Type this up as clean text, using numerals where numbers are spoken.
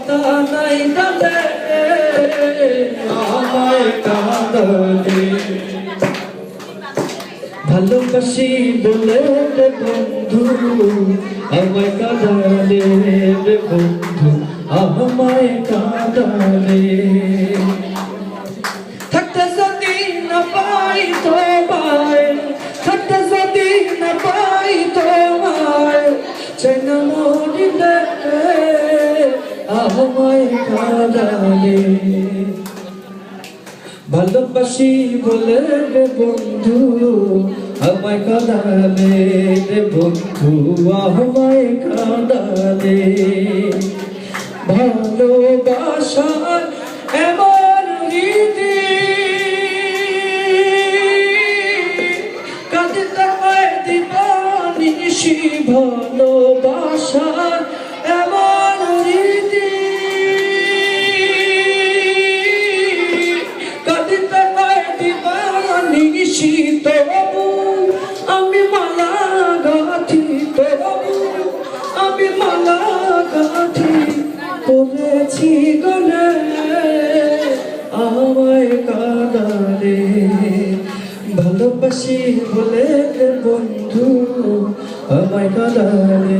কথা নাই কাঁদে আমায় কাঁদালে ভালোবাসি বলে রে বন্ধু আমায় কাঁদালে রে বন্ধু আমায় কাঁদালে থাকতে যদি না পাই তোমায় থাকতে যদি না পাই তোমায় চাই না মরিলে আমায় কাঁদালে ভালোবাসি বলে রে বন্ধু আমায় কাঁদালে রে বন্ধু আমায় কাঁদালে ভালোবাসার এমন রীতি কাঁদিতে হয় দিবানিশি ভালোবাসার এমন রীতি কাঁদিতে হয় দিবানিশি তবু আমি মালা গাঁথি তবু আমি মালা গাঁথি পড়েছি গলে আমায় কাঁদালে ভালোবাসি বলে রে বন্ধু আমায় কাঁদালে